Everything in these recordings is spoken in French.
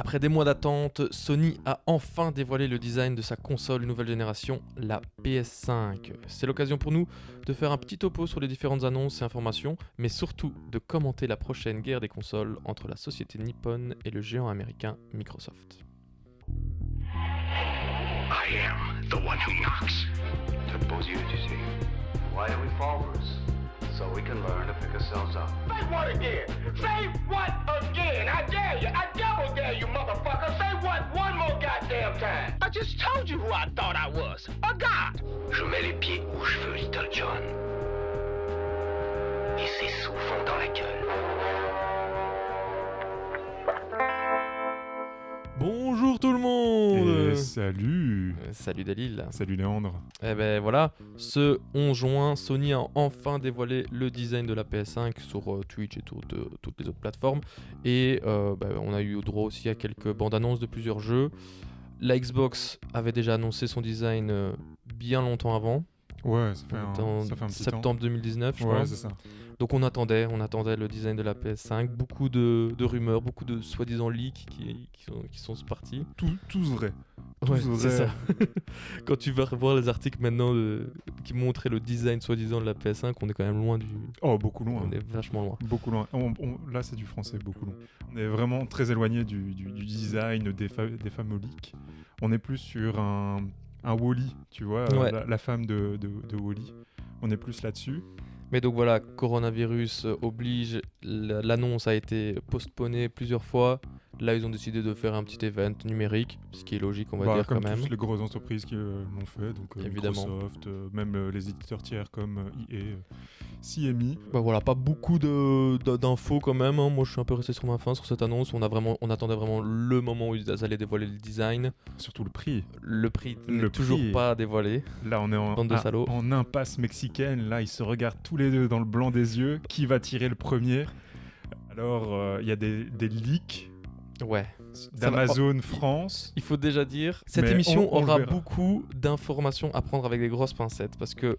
Après des mois d'attente, Sony a enfin dévoilé le design de sa console nouvelle génération, la PS5. C'est l'occasion pour nous de faire un petit topo sur les différentes annonces et informations, mais surtout de commenter la prochaine guerre des consoles entre la société Nippon et le géant américain Microsoft. I am the one who knocks. To pose you, tu sais. Why do we fall first? So we can learn to pick ourselves up. Say what again? Say what again? I dare you. I double dare you, motherfucker. Say what one more goddamn time. I just told you who I thought I was. A god. Je mets les pieds où je veux, Little John. Et ses sous vont dans la gueule. Bonjour tout le monde. Et salut. Salut Dalil. Salut Léandre. Eh ben voilà, ce 11 juin, Sony a enfin dévoilé le design de la PS5 sur Twitch et toutes les autres plateformes. Et on a eu droit aussi à quelques bandes annonces de plusieurs jeux. La Xbox avait déjà annoncé son design bien longtemps avant. Ouais, ça fait un petit septembre temps. 2019, je Ouais, crois. c'est ça. Donc on attendait le design de la PS5. Beaucoup de rumeurs, beaucoup de soi-disant leaks qui sont partis. Tous vrais. Ouais, Tous c'est vrais. ça. Quand tu vas revoir les articles maintenant qui montraient le design soi-disant de la PS5, on est quand même loin du... Oh, beaucoup loin. On est vachement loin. Beaucoup loin. Là, c'est du français, beaucoup loin. On est vraiment très éloigné du design des fameux leaks. On est plus sur un Wall-E, tu vois, Ouais. la femme de Wall-E. On est plus là-dessus. Mais donc voilà, coronavirus oblige, l'annonce a été postponée plusieurs fois. Là, ils ont décidé de faire un petit event numérique, ce qui est logique, on va dire comme quand même. toutes les grosses entreprises qui l'ont fait, donc Évidemment. Microsoft, même les éditeurs tiers comme EA, CMI. Bah voilà, pas beaucoup d'infos quand même, hein. Moi, je suis un peu resté sur ma faim sur cette annonce. On attendait vraiment le moment où ils allaient dévoiler le design. Surtout le prix. Le prix n'est Le toujours prix. pas dévoilé. Là, on est Bande de salauds. en impasse mexicaine. Là, ils se regardent tous les deux dans le blanc des yeux. Qui va tirer le premier? Alors, il y a des leaks Ouais. d'Amazon France. Il faut déjà dire, cette Mais émission on le aura verra. beaucoup d'informations à prendre avec des grosses pincettes parce que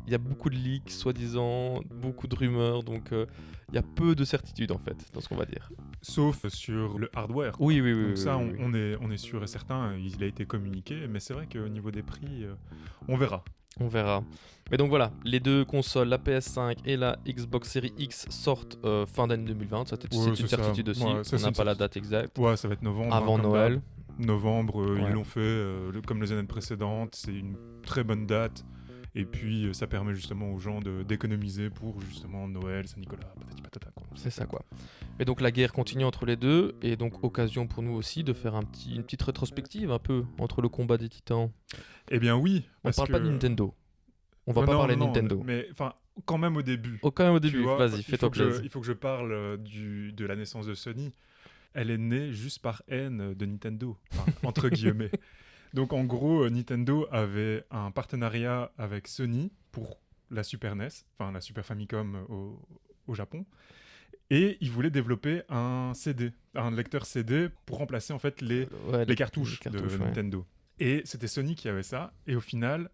il y a beaucoup de leaks, soi-disant, beaucoup de rumeurs, donc il y a peu de certitude en fait dans ce qu'on va dire. Sauf sur le hardware. Oui. Donc ça, oui. on est sûr et certain. Il a été communiqué. Mais c'est vrai qu'au niveau des prix, on verra. On verra. Mais donc voilà, les deux consoles, la PS5 et la Xbox Series X sortent fin d'année 2020. Ça, c'est une c'est ça. certitude aussi. Ouais, ça, On c'est n'a une pas la certitude. date exacte. Ouais, ça va être novembre. Avant comme Noël. d'hab. Novembre, Ouais. ils l'ont fait comme les années précédentes. C'est une très bonne date. Et puis, ça permet justement aux gens d'économiser pour justement Noël, Saint-Nicolas, patati patata, quoi. C'est ça quoi. Et donc la guerre continue entre les deux, et donc occasion pour nous aussi de faire une petite rétrospective un peu entre le combat des titans. Eh bien oui. On parle pas de Nintendo. On va Ouais, pas non, parler de non, Nintendo. Mais enfin, quand même au début. Oh, quand même au Tu début, vois, vas-y, fais-toi plaisir. Il faut que je parle de la naissance de Sony. Elle est née juste par haine de Nintendo, enfin, entre guillemets. Donc en gros, Nintendo avait un partenariat avec Sony pour la Super NES, enfin la Super Famicom au Japon. Et ils voulaient développer un lecteur CD pour remplacer en fait les cartouches de ouais. Nintendo. Et c'était Sony qui avait ça. Et au final,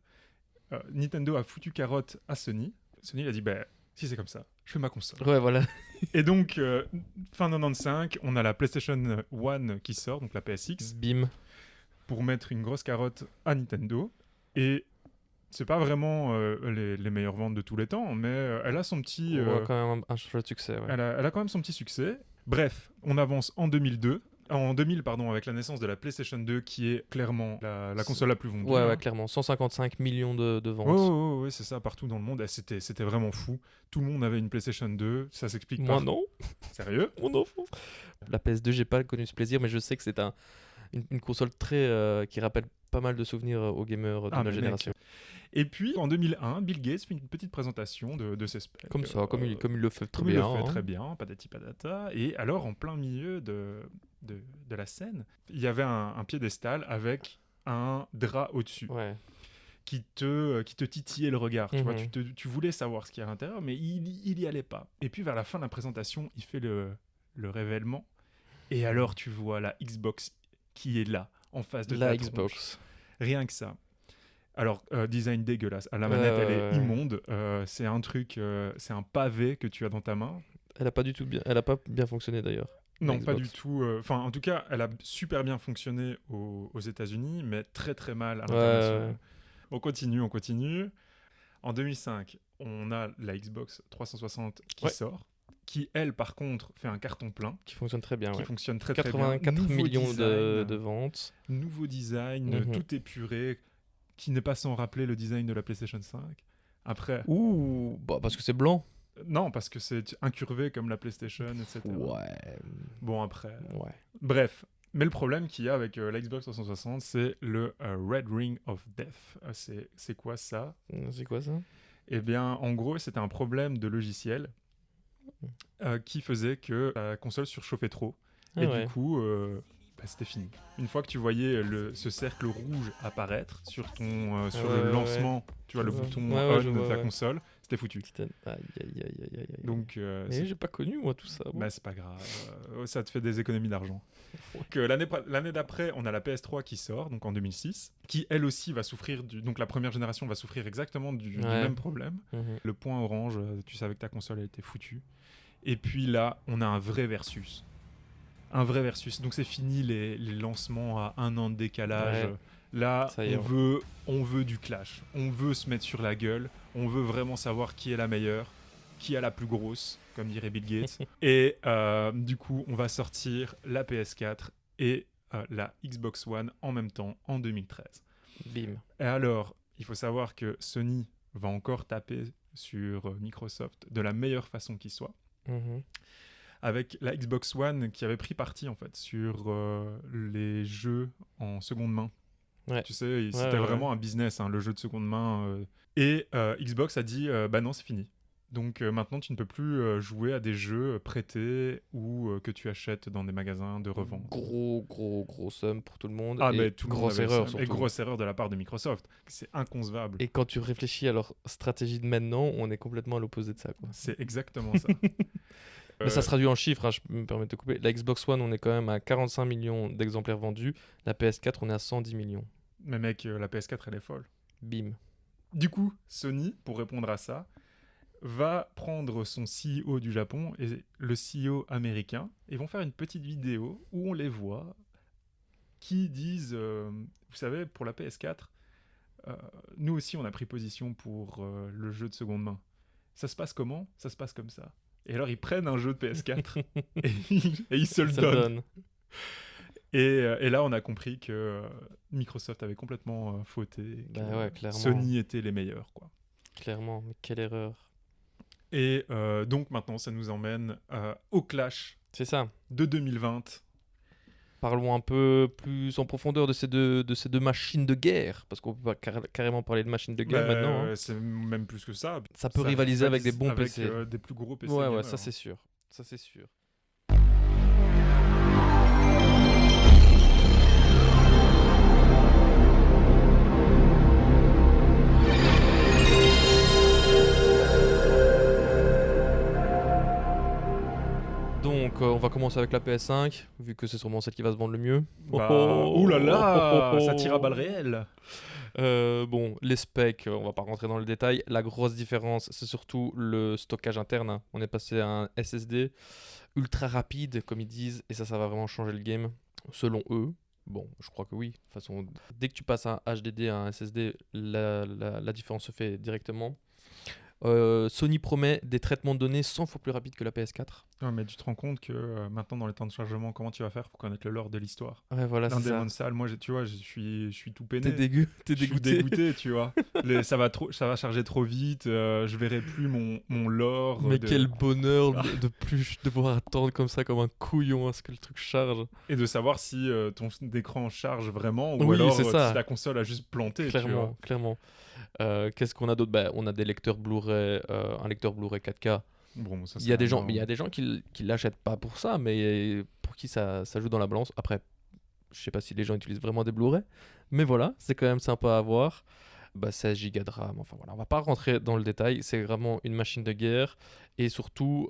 Nintendo a foutu carotte à Sony. Sony il a dit, si c'est comme ça, je fais ma console. Ouais, voilà. Et donc, fin 95, on a la PlayStation 1 qui sort, donc la PSX, Bim. pour mettre une grosse carotte à Nintendo. Et c'est pas vraiment les meilleures ventes de tous les temps, mais elle a son petit... On voit quand même un chouette succès. Ouais. Elle a quand même son petit succès. Bref, on avance en 2000, avec la naissance de la PlayStation 2, qui est clairement la console la plus vendue. Ouais, clairement. 155 millions de ventes. Ouais, c'est ça, partout dans le monde. C'était vraiment fou. Tout le monde avait une PlayStation 2, ça s'explique pas. Moi non. Sérieux? Mon enfant. La PS2, j'ai pas connu ce plaisir, mais je sais que c'est une console très qui rappelle pas mal de souvenirs aux gamers de notre génération. Et puis en 2001, Bill Gates fait une petite présentation de ses specs. Comme ça, comme il le fait très comme bien. il le fait hein. très bien, patati patata. Et alors, en plein milieu de la scène, il y avait un piédestal avec un drap au-dessus. Ouais. Qui te titillait le regard. Tu vois, Mhm. tu voulais savoir ce qu'il y a à l'intérieur, mais il y allait pas. Et puis vers la fin de la présentation, il fait le révèlement. Et alors, tu vois la Xbox qui est là, en face de La ta Xbox. tronche. Rien que ça. Alors, design dégueulasse. La manette, elle est immonde. C'est un truc, c'est un pavé que tu as dans ta main. Elle a pas bien fonctionné d'ailleurs. la Non, pas Xbox. du tout. Enfin, en tout cas, elle a super bien fonctionné aux États-Unis, mais très très mal à l'international. Ouais. On continue. En 2005, on a la Xbox 360 qui Ouais. sort, qui elle, par contre, fait un carton plein, Qui fonctionne très bien, qui ouais. fonctionne très très bien. 84 Nouveau millions design, de ventes. nouveau design, Mhm. tout épuré, qui n'est pas sans rappeler le design de la PlayStation 5. Après, Ouh, bah parce que c'est blanc. non, parce que c'est incurvé comme la PlayStation, etc. Ouais. Bon, après. Ouais. Bref. Mais le problème qu'il y a avec la Xbox 360, c'est le Red Ring of Death. C'est quoi ça? C'est quoi ça? Eh bien, en gros, c'était un problème de logiciel qui faisait que la console surchauffait trop. Ah Et ouais. du coup, c'était fini. Une fois que tu voyais ce cercle rouge apparaître sur Ouais, le lancement, tu vois, Je le vois. bouton Ouais, on je de vois, ta ouais. console, c'était foutu. Putain. Aïe, aïe, aïe, aïe, aïe, aïe. Donc, Mais j'ai pas connu, moi, tout ça. Bon. bah, c'est pas grave. Ça te fait des économies d'argent. Donc, l'année d'après, on a la PS3 qui sort, donc en 2006, qui elle aussi va souffrir donc la première génération va souffrir exactement du Ouais. même problème. Mhm. Le point orange, tu savais que ta console elle était foutue. Et puis là, on a un vrai versus. Donc c'est fini les lancements à 1 an de décalage. Ouais. Là, Ça y est, on veut du clash. On veut se mettre sur la gueule. On veut vraiment savoir qui est la meilleure, qui a la plus grosse, comme dirait Bill Gates. Et du coup, on va sortir la PS4 et la Xbox One en même temps en 2013. Bim. Et alors, il faut savoir que Sony va encore taper sur Microsoft de la meilleure façon qui soit, Mhm. avec la Xbox One qui avait pris parti en fait sur les jeux en seconde main. Ouais. Tu sais, c'était ouais, vraiment un business, hein, le jeu de seconde main. Et Xbox a dit, bah non, c'est fini. Donc maintenant, tu ne peux plus jouer à des jeux prêtés ou que tu achètes dans des magasins de revente. Gros somme pour tout le monde. Ah, et mais tout le monde grosse avait erreur ça. surtout. Et grosse erreur de la part de Microsoft. C'est inconcevable. Et quand tu réfléchis à leur stratégie de maintenant, on est complètement à l'opposé de ça, quoi. C'est exactement ça. Mais ça se traduit en chiffres, hein, je me permets de te couper. La Xbox One, on est quand même à 45 millions d'exemplaires vendus. La PS4, on est à 110 millions. Mais mec, la PS4, elle est folle. Bim. Du coup, Sony, pour répondre à ça, va prendre son CEO du Japon et le CEO américain et vont faire une petite vidéo où on les voit qui disent, vous savez, pour la PS4, nous aussi on a pris position pour le jeu de seconde main. Ça se passe comment? Ça se passe comme ça. Et alors ils prennent un jeu de PS4 et ils se le Ça donnent. donne. Et là on a compris que Microsoft avait complètement fauté, que Bah ouais, clairement. Sony était les meilleurs, quoi. Clairement, mais quelle erreur. Et donc maintenant, ça nous emmène au clash C'est ça. de 2020. Parlons un peu plus en profondeur de ces deux machines de guerre, parce qu'on peut pas carrément parler de machines de guerre Bah, maintenant. Hein. c'est même plus que ça. Ça peut rivaliser avec des bons avec, PC. des plus gros PC. Ouais, gamers, ça hein. c'est sûr. Ça c'est sûr. Donc, on va commencer avec la PS5, vu que c'est sûrement celle qui va se vendre le mieux. Bah, Oh, oh, ouh là là, oh, oh, ça tire à balles oh. réelles. Bon, les specs, on va pas rentrer dans le détail. La grosse différence, c'est surtout le stockage interne, hein. On est passé à un SSD ultra rapide, comme ils disent, et ça va vraiment changer le game, selon eux. Bon, je crois que oui. De toute façon, dès que tu passes un HDD à un SSD, la différence se fait directement. Sony promet des traitements de données 100 fois plus rapides que la PS4. Non, mais tu te rends compte que maintenant, dans les temps de chargement, comment tu vas faire pour connaître le lore de l'histoire? Ouais, voilà, D'un c'est ça. Demon's Souls, moi, tu vois, je suis tout peiné. T'es Je suis dégoûté. dégoûté, tu vois. Ça va charger trop vite. Je verrai plus mon lore. Mais quel bonheur de plus devoir attendre comme ça, comme un couillon, à ce que le truc charge. Et de savoir si ton écran charge vraiment ou Oui, alors c'est ça. si ta console a juste planté. Tu vois. Clairement. Qu'est-ce qu'on a d'autre? Bah, on a des lecteurs Blu-ray, un lecteur Blu-ray 4K. Bon, ça, Il y a c'est des gens, vraiment- mais il y a des gens qui l'achètent pas pour ça, mais pour qui ça joue dans la balance. Après, je sais pas si les gens utilisent vraiment des Blu-ray, mais voilà, c'est quand même sympa à voir. Bah, 16 Go de RAM, enfin voilà, on va pas rentrer dans le détail. C'est vraiment une machine de guerre et surtout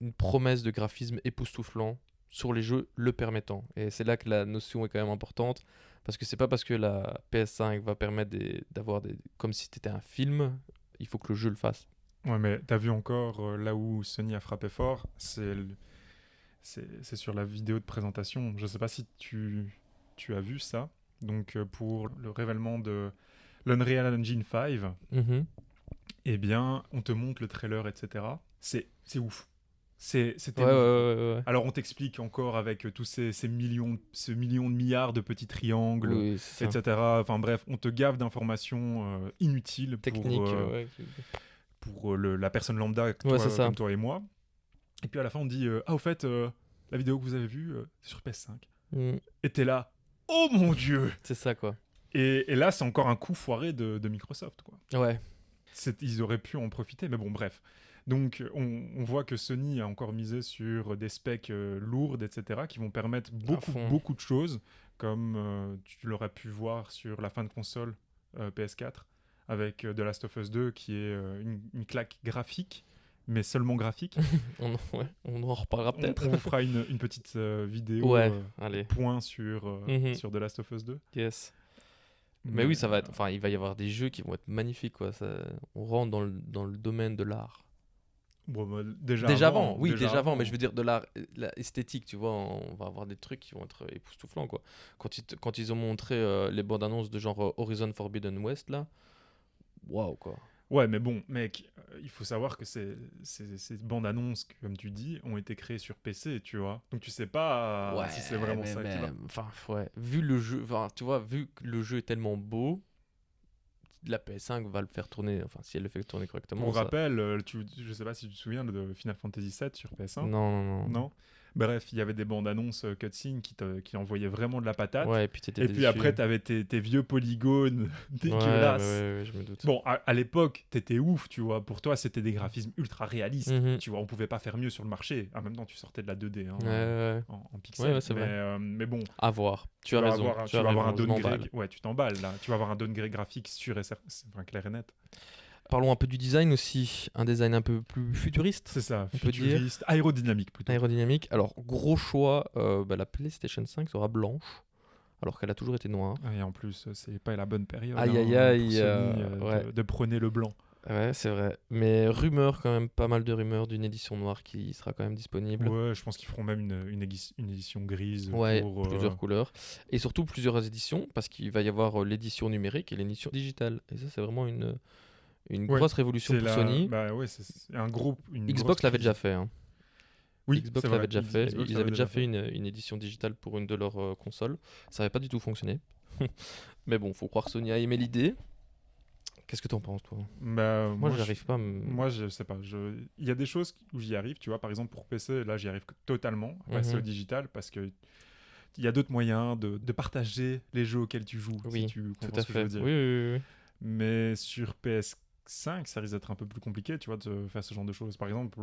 une promesse de graphisme époustouflant sur les jeux le permettant. Et c'est là que la notion est quand même importante, parce que c'est pas parce que la PS5 va permettre d'avoir comme si c'était un film, il faut que le jeu le fasse. Ouais, mais t'as vu encore là où Sony a frappé fort, c'est sur la vidéo de présentation. Je sais pas si tu as vu ça. Donc, pour le révèlement de l'Unreal Engine 5, Mhm. eh bien, on te montre le trailer, etc. C'est ouf. C'était Ouais, ouais, ouf. ouais, ouais. Alors, on t'explique encore avec tous ce million de milliards de petits triangles, Oui, c'est ça. etc. Enfin bref, on te gave d'informations inutiles Technique, ouais. pour la personne lambda Ouais, c'est ça. comme toi et moi. Et puis à la fin, on dit au fait, la vidéo que vous avez vue, c'est sur PS5. Mm. Et t'es là, oh mon dieu! C'est ça, quoi. Et là, c'est encore un coup foiré de Microsoft, quoi. Ouais. Ils auraient pu en profiter, mais bon, bref. Donc, on voit que Sony a encore misé sur des specs lourdes, etc., qui vont permettre fond. beaucoup de choses, comme tu l'aurais pu voir sur la fin de console PS4, avec The Last of Us 2, qui est une claque graphique, mais seulement graphique. On en reparlera peut-être. On vous fera une petite vidéo Ouais, allez. point sur sur The Last of Us 2. Yes. Mais oui, ça va être. Enfin, il va y avoir des jeux qui vont être magnifiques, quoi. On rentre dans le domaine de l'art. Bon, bah, déjà avant, déjà avant, mais avant. je veux dire de l'art esthétique, tu vois. On va avoir des trucs qui vont être époustouflants, quoi. Quand ils ont montré les bandes annonces de genre Horizon Forbidden West, là, waouh, quoi. Ouais, mais bon, mec, il faut savoir que ces bandes annonces, comme tu dis, ont été créées sur PC, tu vois. Donc tu sais pas si c'est vraiment ça qui va. Enfin, ouais. Vu le jeu, enfin, tu vois, vu que le jeu est tellement beau, la PS5 va le faire tourner. Enfin, si elle le fait tourner correctement. Pour ça- rappel, je sais pas si tu te souviens de Final Fantasy VII sur PS1. Non. Non. Bref, il y avait des bandes annonces cutscenes qui envoyaient vraiment de la patate. Ouais, et puis t'étais Et puis déçu. après, t'avais tes vieux polygones Ouais, dégueulasses. ouais, je me doute. Bon, à l'époque, t'étais ouf, tu vois. Pour toi, c'était des graphismes ultra réalistes. Mhm. Tu vois, on pouvait pas faire mieux sur le marché. En même temps, tu sortais de la 2D hein, Ouais. en pixels. Ouais, c'est vrai. Mais bon, À voir. Tu as vas raison. avoir, tu vas avoir un je m'emballe. downgrade. Ouais, tu t'emballes là. Tu vas avoir un downgrade graphique sûr et certain, enfin, clair et net. Parlons un peu du design aussi. Un design un peu plus futuriste, C'est ça, On peut dire. futuriste, aérodynamique plutôt. aérodynamique. Alors, gros choix, la PlayStation 5 sera blanche, alors qu'elle a toujours été noire. Et en plus, c'est pas la bonne période Aïe, hein, aïe, aïe, pour Sony ouais. de prôner le blanc. Ouais, c'est vrai. Mais rumeur, quand même, pas mal de rumeurs d'une édition noire qui sera quand même disponible. Ouais, je pense qu'ils feront même une édition grise Ouais, pour plusieurs couleurs. Et surtout plusieurs éditions, parce qu'il va y avoir l'édition numérique et l'édition digitale. Et ça, c'est vraiment une Ouais, grosse révolution c'est pour Sony. Bah ouais, c'est un gros. Xbox l'avait déjà fait. Hein. Oui, Xbox c'est l'avait vrai. déjà fait. Xbox Ils l'avait avaient déjà fait une édition digitale pour une de leurs consoles. Ça n'avait pas du tout fonctionné. Mais bon, faut croire que Sony a aimé l'idée. Qu'est-ce que t'en penses, toi? Bah, Moi, j'arrive pas à me... Moi, je sais pas. Il y a des choses où j'y arrive, tu vois. Par exemple, pour PC, là, j'y arrive totalement à passer Mhm. au digital parce que il y a d'autres moyens de partager les jeux auxquels tu joues. Oui, si tu tout comprends à ce que je fait. veux dire. Oui. Mais sur PS5, ça risque d'être un peu plus compliqué, tu vois, de faire ce genre de choses. Par exemple,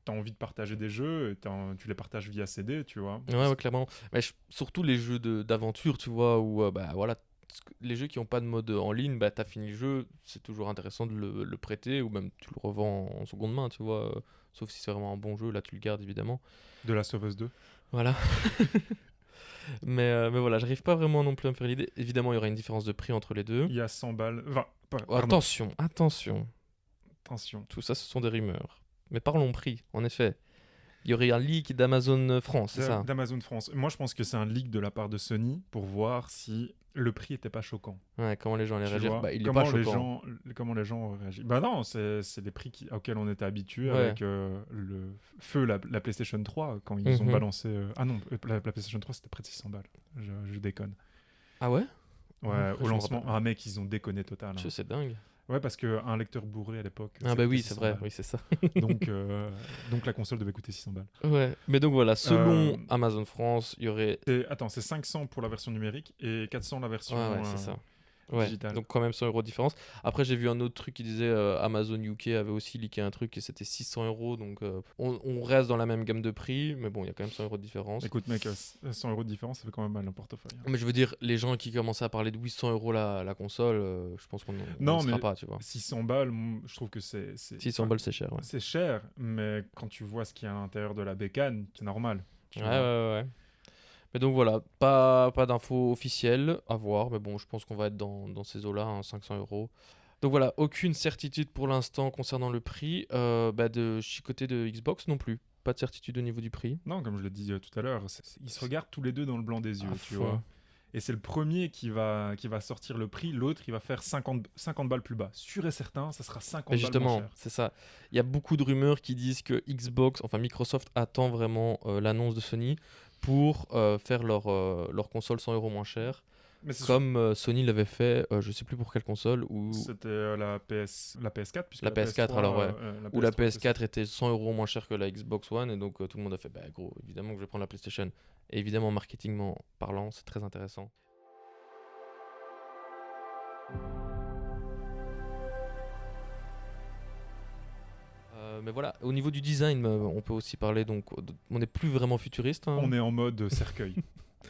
tu as envie de partager des jeux et tu les partages via CD, tu vois. Ouais, clairement. Mais surtout les jeux d'aventure, tu vois, où voilà, les jeux qui n'ont pas de mode en ligne, t'as fini le jeu, c'est toujours intéressant de le prêter ou même tu le revends en seconde main, tu vois. Sauf si c'est vraiment un bon jeu, là tu le gardes évidemment. De Last of Us 2. Voilà. mais voilà, j'arrive pas vraiment non plus à me faire l'idée. Évidemment, il y aura une différence de prix entre les deux. Il y a 100 balles. Enfin, Oh, pardon. attention. Attention. Tout ça, ce sont des rumeurs. Mais parlons prix, en effet. Il y aurait un leak d'Amazon France, c'est ça? D'Amazon France. Moi, je pense que c'est un leak de la part de Sony pour voir si le prix était pas choquant. Ouais, comment les gens allaient Tu réagir? vois, Il est pas choquant. comment les gens réagissent. Bah non, c'est les prix auxquels on était habitué Ouais. avec le feu la PlayStation 3 quand ils ont Mhm. balancé. Ah non, la PlayStation 3 c'était près de 600 balles. Je déconne. Ah ouais? Ouais, Après, au je me lancement, rappelle. ah mec, ils ont déconné total. Hein. C'est dingue. Ouais, parce qu'un lecteur bourré à l'époque. Ah ça bah coûtait oui, c'est 600 vrai, balles. oui, c'est ça. Donc la console devait coûter 600 balles. Ouais, mais donc voilà, selon Euh, Amazon France, il y aurait... C'est 500 pour la version numérique et 400 la version Ouais, c'est ça. Ouais, digitale. donc quand même 100 € de différence. Après, j'ai vu un autre truc qui disait Amazon UK avait aussi leaké un truc et c'était 600 €. Donc on reste dans la même gamme de prix, mais bon, il y a quand même 100 € de différence. Écoute mec, 100 € de différence, ça fait quand même mal dans le portefeuille. Hein. Mais je veux dire, les gens qui commençaient à parler de 800 € la console, je pense qu'on Non, ne sera mais pas, tu vois. 600 balles, je trouve que 600 balles, c'est cher, ouais. C'est cher, mais quand tu vois ce qu'il y a à l'intérieur de la bécane, c'est normal. tu Ouais, vois. ouais. Mais donc voilà, pas d'infos officielles à voir, mais bon, je pense qu'on va être dans ces eaux-là, hein, 500 €. Donc voilà, aucune certitude pour l'instant concernant le prix, du côté de Xbox non plus. pas de certitude au niveau du prix. Non, comme je l'ai dit tout à l'heure, ils se regardent tous les deux dans le blanc des yeux, À tu fond. vois. Et c'est le premier qui va sortir le prix, l'autre il va faire 50 balles plus bas. Sûr et certain, ça sera 50 Mais balles moins justement, cher. c'est ça. Il y a beaucoup de rumeurs qui disent que Xbox, enfin Microsoft attend vraiment l'annonce de Sony pour faire leur console 100 € moins cher, Mais c'est comme Sony l'avait fait, je sais plus pour quelle console, ou C'était la PS4, puisque La PS4, alors, ouais. où la PS3, PS4 était 100 € moins cher que la Xbox One, et donc tout le monde a fait, bah gros, évidemment que je vais prendre la PlayStation. Et évidemment, marketingment parlant, c'est très intéressant. Mais voilà, au niveau du design, on peut aussi parler, donc on n'est plus vraiment futuriste. Hein. On est en mode cercueil.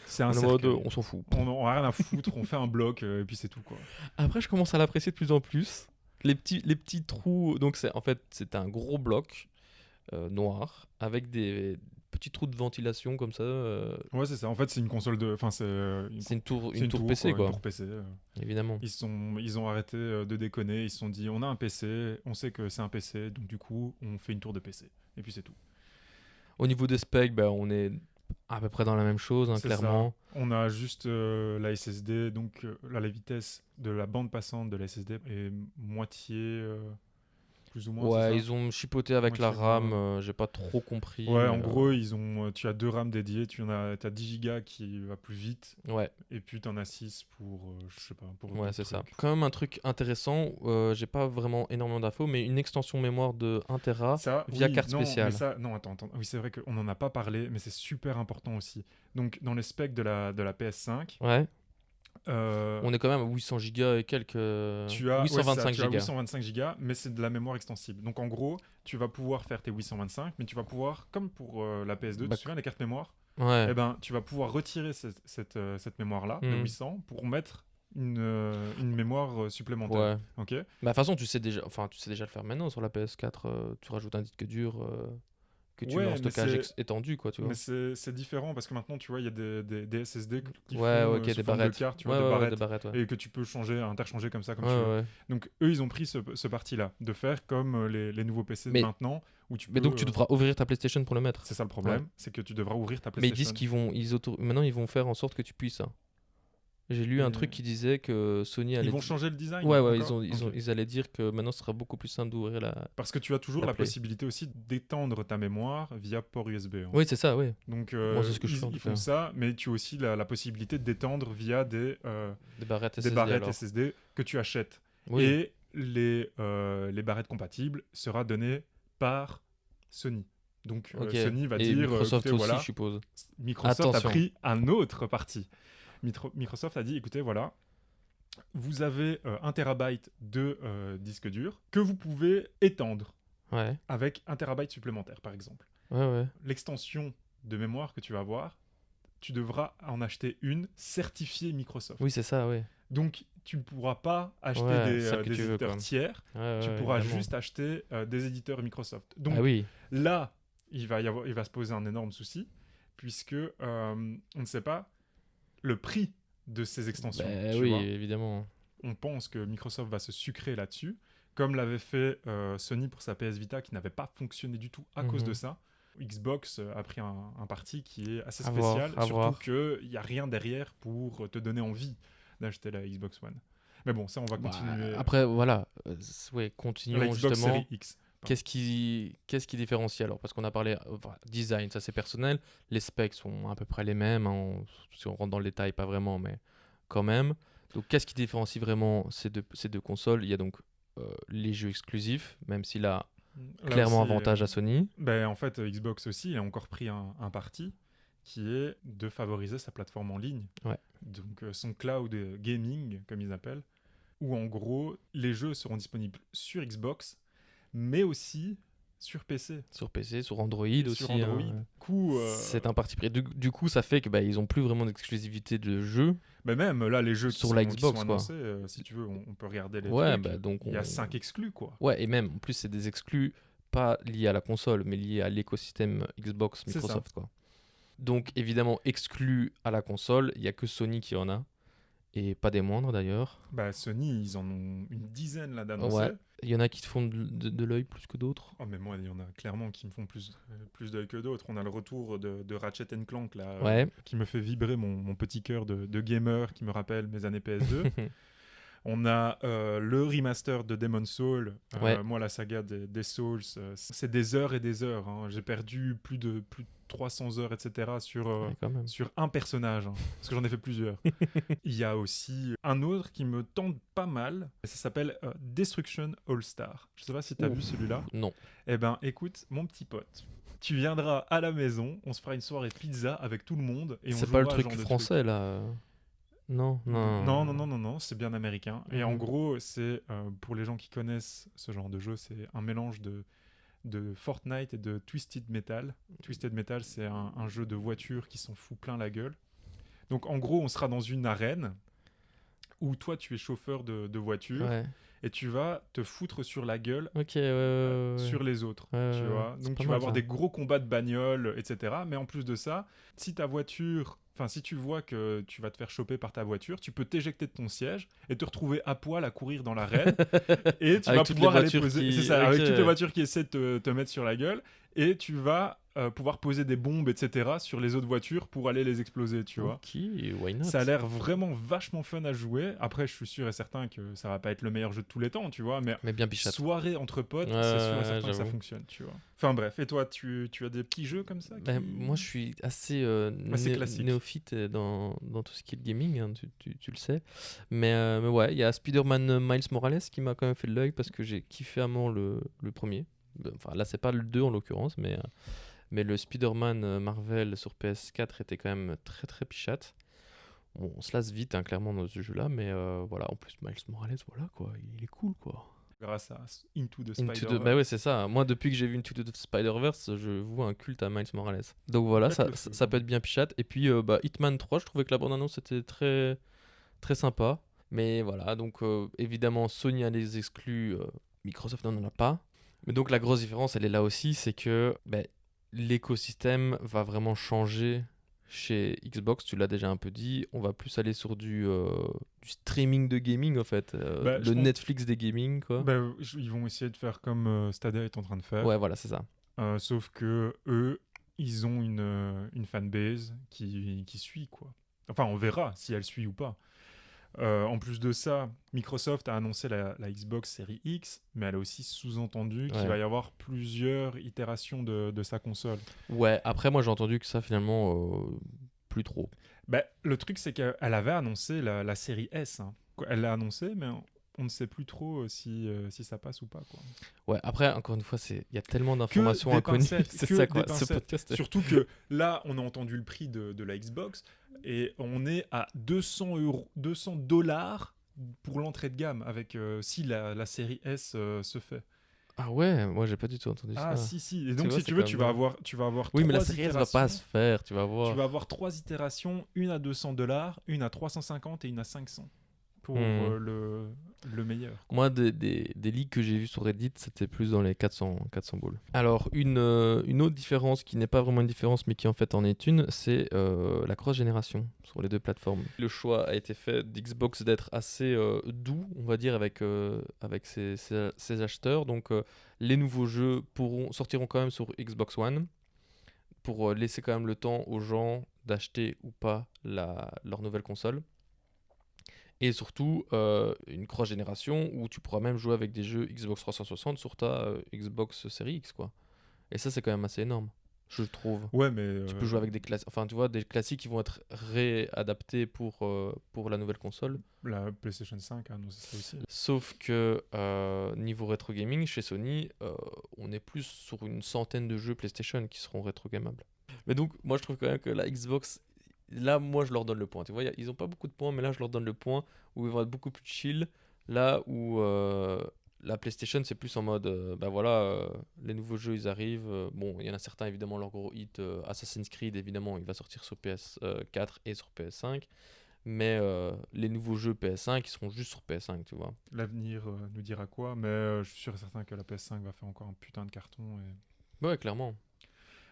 C'est un On est en mode, cercueil. on s'en fout. On a rien à foutre, on fait un bloc et puis c'est tout quoi. Après, je commence à l'apprécier de plus en plus. Les petits trous, donc en fait, c'est un gros bloc noir avec des petits trous de ventilation comme ça. Ouais, c'est ça. En fait, c'est une console de. Enfin, c'est C'est une tour tour PC, quoi. Une tour PC. Évidemment. Ils ont arrêté de déconner. Ils se sont dit, on a un PC, on sait que c'est un PC, donc du coup, on fait une tour de PC. Et puis c'est tout. Au niveau des specs, bah, on est à peu près dans la même chose, hein, C'est clairement. ça. On a juste la SSD, donc là, la vitesse de la bande passante de la SSD est moitié, plus ou moins. c'est Ouais, ça ils ont chipoté avec la Moitié RAM, moins. j'ai pas trop compris. Ouais, mais, en gros, tu as 2 RAM dédiées, t'as 10 Go qui va plus vite, Ouais, et puis t'en as 6 pour, je sais pas, pour ouais, d'autres c'est ça. trucs. Quand même un truc intéressant, j'ai pas vraiment énormément d'infos, mais une extension mémoire de 1 Tera Ça, via oui, carte non, spéciale. mais ça, non, attends. Oui, c'est vrai qu'on n'en a pas parlé, mais c'est super important aussi. Donc, dans les specs de la PS5, Ouais, euh, on est quand même à 800 Go et quelques. tu as, ouais, c'est ça, 825 tu as Go. 825 Go, mais c'est de la mémoire extensible. Donc, en gros, tu vas pouvoir faire tes 825, mais tu vas pouvoir, comme pour la PS2, tu Bah, te souviens, les cartes mémoire, Ouais. eh ben, tu vas pouvoir retirer cette mémoire-là de Mhm. 800 pour mettre une mémoire supplémentaire. Ouais. Ok. Bah, de toute façon, tu sais déjà le faire maintenant sur la PS4. Tu rajoutes un disque dur que tu Ouais, mets en mais stockage c'est- étendu, quoi, tu vois. Mais c'est différent parce que maintenant, tu vois, il y a des SSD qui Ouais, font ok, sous des forme de barrettes. carte, tu Ouais, vois, des ouais, barrettes, des barrettes, ouais. et que tu peux interchanger comme ça, comme Ouais, tu veux. ouais. Donc, eux, ils ont pris ce parti-là, de faire comme les nouveaux PC Mais- de maintenant, où tu peux... Mais donc, tu devras ouvrir ta PlayStation pour le mettre. C'est ça le problème, c'est que tu devras ouvrir ta Mais ils PlayStation. disent maintenant ils vont faire en sorte que tu puisses. Hein. J'ai lu un Et- truc qui disait que Sony allait. Ils vont changer le design. Ouais, ouais, encore Ok. ils allaient dire que maintenant ce sera beaucoup plus simple d'ouvrir la. Parce que tu as toujours la la Play. possibilité aussi d'étendre ta mémoire via port USB. hein. Oui, c'est ça, oui. Donc, Moi, c'est ce que je fais, en ils tout font cas. ça, mais tu as aussi la possibilité d'étendre via des Des barrettes barrettes alors. SSD que tu achètes. Oui. Et les barrettes compatibles sera données par Sony. Donc Ok. Sony va Et dire Microsoft écoutez, aussi, voilà, je suppose. Microsoft Attention. a pris un autre parti. Microsoft a dit écoutez, voilà, vous avez 1 terabyte de disque dur que vous pouvez étendre Ouais. avec 1 terabyte supplémentaire, par exemple. Ouais, ouais. L'extension de mémoire que tu vas avoir, tu devras en acheter une certifiée Microsoft. Oui, c'est ça, oui. Donc, tu ne pourras pas acheter Ouais, celle que des tu veux, éditeurs quoi. tiers, Ouais, tu ouais, pourras évidemment. juste acheter des éditeurs Microsoft. Donc Ah oui. là, il va se poser un énorme souci, puisque on ne sait pas le prix de ces extensions. Bah tu oui, vois. évidemment. On pense que Microsoft va se sucrer là-dessus, comme l'avait fait Sony pour sa PS Vita, qui n'avait pas fonctionné du tout à cause de ça. Xbox a pris un parti qui est assez À voir, spécial, à voir. surtout qu'il n'y a rien derrière pour te donner envie d'acheter la Xbox One. Mais bon, ça, on va Bah, continuer. après, voilà. Ouais, la continuons Xbox justement. Series X. Qu'est-ce qui différencie alors? Parce qu'on a parlé design, ça c'est personnel. Les specs sont à peu près les mêmes. Hein, si on rentre dans le détail, pas vraiment, mais quand même. Donc qu'est-ce qui différencie vraiment ces deux consoles? Il y a donc les jeux exclusifs, même s'il a Là clairement aussi, avantage à Sony. Ben, en fait, Xbox aussi, il a encore pris un parti qui est de favoriser sa plateforme en ligne. Ouais. Donc son cloud gaming, comme ils appellent, où en gros, les jeux seront disponibles sur Xbox, mais aussi sur PC. Sur PC, sur Android Et aussi. sur Android. Hein. Coup, C'est un parti pris. Du coup, ça fait que ils ont plus vraiment d'exclusivité de jeu. mais même là, les jeux Sur qui la sont Xbox, quoi. annoncés, si tu veux, on peut regarder les Ouais, trucs. donc Il y a 5 exclus, quoi. Ouais, et même en plus c'est des exclus pas liés à la console, mais liés à l'écosystème Xbox, C'est ça. Microsoft, quoi. Donc évidemment exclus à la console, il y a que Sony qui en a, et pas des moindres d'ailleurs. Bah, Sony, ils en ont une dizaine là d'annoncés. Ouais. Il y en a qui te font de l'œil plus que d'autres. Oh, mais moi, il y en a clairement qui me font plus d'œil que d'autres. On a le retour de Ratchet Clank là, Ouais. qui me fait vibrer mon petit cœur de gamer, qui me rappelle mes années PS2. On a le remaster de Demon's Souls. Ouais. Moi, la saga des Souls, c'est des heures et des heures. Hein. J'ai perdu plus de 300 heures, etc. Ouais, quand même. sur un personnage, hein, parce que j'en ai fait plusieurs. Il y a aussi un autre qui me tente pas mal. Ça s'appelle Destruction All-Star. Je sais pas si tu as vu celui-là. Non. Eh ben, écoute, mon petit pote, tu viendras à la maison, on se fera une soirée pizza avec tout le monde et on C'est pas le jouera à ce truc genre de français là. Non, non. Non, c'est bien américain. Et en gros, c'est pour les gens qui connaissent ce genre de jeu, c'est un mélange de Fortnite et de Twisted Metal. Twisted Metal, c'est un jeu de voiture qui s'en fout plein la gueule. Donc en gros, on sera dans une arène où toi, tu es chauffeur de voiture Ouais. et tu vas te foutre sur la gueule Ok, ouais. sur les autres, Ouais, tu ouais, vois. c'est Donc pas tu mal, vas avoir ça. des gros combats de bagnoles, etc. Mais en plus de ça, si ta voiture, enfin si tu vois que tu vas te faire choper par ta voiture, tu peux t'éjecter de ton siège et te retrouver à poil à courir dans l'arène et tu Avec vas toutes pouvoir les aller voitures poser, qui- c'est ça, ok. avec toutes les voitures qui essaient de te mettre sur la gueule et tu vas pouvoir poser des bombes, etc. sur les autres voitures pour aller les exploser, tu vois. Ok, why not? Ça a l'air vraiment vachement fun à jouer. Après, je suis sûr et certain que ça va pas être le meilleur jeu de tous les temps, tu vois, mais Mais bien pichate. soirée entre potes, Ouais, c'est sûr et ouais, certain que ça j'avoue. fonctionne, tu vois. Enfin bref, et toi, tu as des petits jeux comme ça Ben, moi, je suis assez c'est classique. néophyte dans tout ce qui est le gaming, hein, tu le sais. Mais ouais, il y a Spider-Man Miles Morales qui m'a quand même fait de l'œil parce que j'ai kiffé à mort le premier. Enfin, là, c'est pas le 2 en l'occurrence, mais le Spider-Man Marvel sur PS4 était quand même très très pichate. Bon, on se lasse vite, hein, clairement, dans ce jeu-là, mais voilà, en plus, Miles Morales, voilà quoi, il est cool quoi. Grâce à Into the Into Spider-Verse. Bah ouais, c'est ça. Moi, depuis que j'ai vu Into the Spider-Verse, je vois un culte à Miles Morales. Donc voilà, Faites le feu, ça peut être bien pichate. Et puis, Hitman 3, je trouvais que la bande-annonce était très, très sympa. Mais voilà, donc évidemment, Sony a des exclus, Microsoft n'en a pas. Mais donc la grosse différence, elle est là aussi, c'est que l'écosystème va vraiment changer chez Xbox. Tu l'as déjà un peu dit, on va plus aller sur du streaming de gaming en fait, Bah, je le pense- Netflix des gaming quoi. Bah, ils vont essayer de faire comme Stadia est en train de faire. Ouais, voilà, c'est ça. Sauf que eux, ils ont une fanbase qui suit, quoi. Enfin, on verra si elle suit ou pas. En plus de ça, Microsoft a annoncé la Xbox Series X, mais elle a aussi sous-entendu qu'il Ouais. va y avoir plusieurs itérations de sa console. Ouais, après moi j'ai entendu que ça finalement plus trop. Bah, le truc, c'est qu'elle avait annoncé la série S. Hein. Elle l'a annoncé, mais on ne sait plus trop si ça passe ou pas, quoi. Ouais, après encore une fois, il y a tellement d'informations des inconnues, pincettes, c'est que ça des quoi. Ce pincettes. podcast. Surtout que là, on a entendu le prix de la Xbox et on est à 200 $, pour l'entrée de gamme avec si la série S se fait. Ah ouais, moi j'ai pas du tout entendu Ah ça. si. Et donc vois, si c'est tu veux, quand tu même vas bien. avoir Oui, mais la trois série elle va pas se itérations. faire, tu vas voir. Tu vas avoir 3 itérations, une à 200 $, une à 350 et une à 500 pour le meilleur. Moi, des leaks que j'ai vus sur Reddit, c'était plus dans les 400 boules. Alors, une autre différence qui n'est pas vraiment une différence, mais qui en fait en est une, c'est la cross-génération sur les deux plateformes. Le choix a été fait d'Xbox d'être assez doux, on va dire, avec ses acheteurs. Donc, les nouveaux jeux sortiront quand même sur Xbox One, pour laisser quand même le temps aux gens d'acheter ou pas leur nouvelle console. Et surtout, une cross-génération où tu pourras même jouer avec des jeux Xbox 360 sur ta Xbox Series X, quoi. Et ça, c'est quand même assez énorme, je trouve. Ouais, mais Tu peux jouer avec des classiques, enfin, tu vois, des classiques qui vont être réadaptés pour la nouvelle console. la PlayStation 5 a annoncé ça aussi. Sauf que niveau rétro gaming, chez Sony, on est plus sur une centaine de jeux PlayStation qui seront rétro gamables. Mais donc, moi, je trouve quand même que la Xbox, là, moi, je leur donne le point. Tu vois, ils ont pas beaucoup de points, mais là, je leur donne le point où ils vont être beaucoup plus chill. Là où la PlayStation, c'est plus en mode, les nouveaux jeux, ils arrivent. Bon, il y en a certains, évidemment, leur gros hit, Assassin's Creed, évidemment, il va sortir sur PS4 et sur PS5. Mais les nouveaux jeux PS5, ils seront juste sur PS5, tu vois. L'avenir nous dira quoi, mais je suis sûr et certain que la PS5 va faire encore un putain de carton. Ouais, clairement.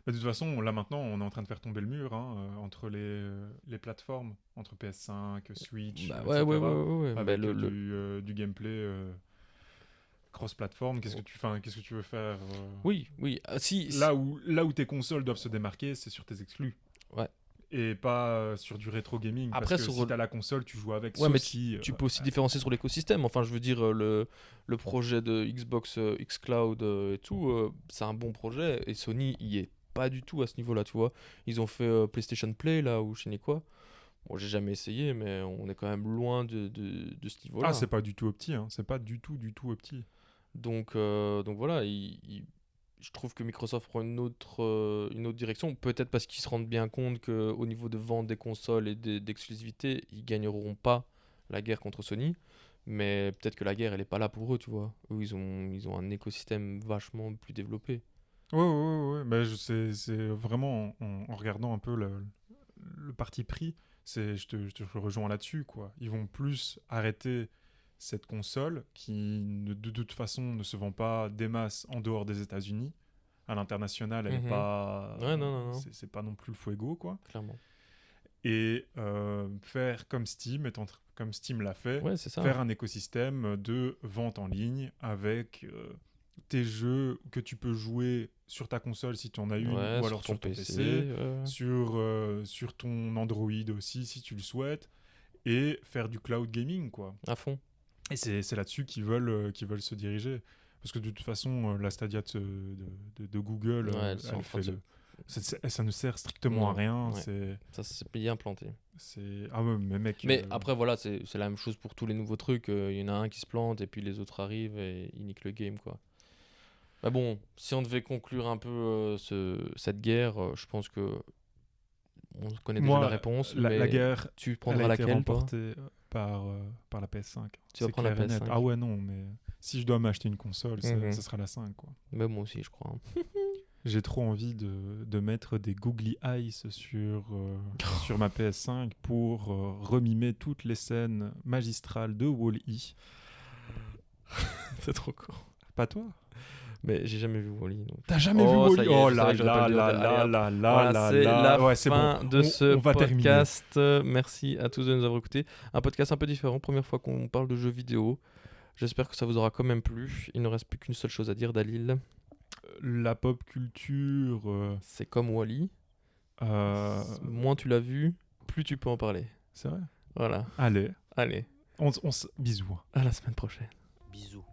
Mais de toute façon, là maintenant, on est en train de faire tomber le mur entre les plateformes, entre PS5, Switch, Bah, etc. ouais. Avec Bah, du gameplay cross-platform, qu'est-ce que tu veux faire Oui. Si. Là où tes consoles doivent se démarquer, c'est sur tes exclus. Ouais. Et pas sur du rétro gaming. Après, parce que si t'as la console, tu joues avec. Ouais, sauf mais si, tu peux aussi différencier sur l'écosystème. Enfin, je veux dire, le projet de Xbox xCloud et tout, c'est un bon projet. Et Sony y est pas du tout à ce niveau-là, tu vois. Ils ont fait PlayStation Play, là, ou je sais ni quoi. Bon, j'ai jamais essayé, mais on est quand même loin de ce niveau-là. Ah, c'est pas du tout opti, hein. C'est pas du tout opti. Donc voilà, je trouve que Microsoft prend une autre direction. Peut-être parce qu'ils se rendent bien compte qu'au niveau de vente des consoles et d'exclusivité, ils gagneront pas la guerre contre Sony. Mais peut-être que la guerre, elle est pas là pour eux, tu vois. Eux, ils ont un écosystème vachement plus développé. Ouais. Mais c'est vraiment en regardant un peu le parti pris, je te rejoins là-dessus, quoi. Ils vont plus arrêter cette console qui, de toute façon, ne se vend pas des masses en dehors des États-Unis. À l'international, elle est pas. Ouais, non. C'est pas non plus le fuego, quoi. Clairement. Et faire comme Steam, comme Steam l'a fait, Ouais, c'est ça. faire un écosystème de vente en ligne avec tes jeux que tu peux jouer sur ta console si tu en as une, Ouais, ou alors sur ton PC, sur ton Android aussi si tu le souhaites, et faire du cloud gaming, quoi. À fond. Et c'est là-dessus qu'ils veulent se diriger. Parce que de toute façon, la Stadia de Google, Ouais, elle fait ça ne sert strictement à rien. Ouais. Ça s'est bien planté. Ah ouais, mais mec. Mais après, voilà, c'est la même chose pour tous les nouveaux trucs. Il y en a un qui se plante et puis les autres arrivent et ils niquent le game, quoi. Bah bon, si on devait conclure un peu cette guerre, je pense que on connaît déjà la réponse. La guerre, tu elle prendras a été laquelle, toi? remportée par la PS5. Tu vas prendre la clair et net. PS5. Ah ouais, non, mais si je dois m'acheter une console, ce sera la 5, quoi. Mais moi aussi, je crois. Hein. J'ai trop envie de mettre des googly eyes sur ma PS5 pour remimer toutes les scènes magistrales de Wall-E. C'est trop cool. Pas toi? Mais j'ai jamais vu Wall-E. Donc... T'as jamais vu ça Wall-E? y est, Oh je là savais que j'aurais pas là le dire. là Allez, là hop. là Voilà, là c'est là. la Ouais, c'est fin bon. de ce on va terminer. podcast. Merci à tous de nous avoir écoutés. Un podcast un peu différent. Première fois qu'on parle de jeux vidéo. J'espère que ça vous aura quand même plu. Il ne reste plus qu'une seule chose à dire, Dalil. La pop culture. C'est comme Wall-E. Moins tu l'as vu, plus tu peux en parler. C'est vrai? Voilà. Allez. Allez. Bisous. À la semaine prochaine. Bisous.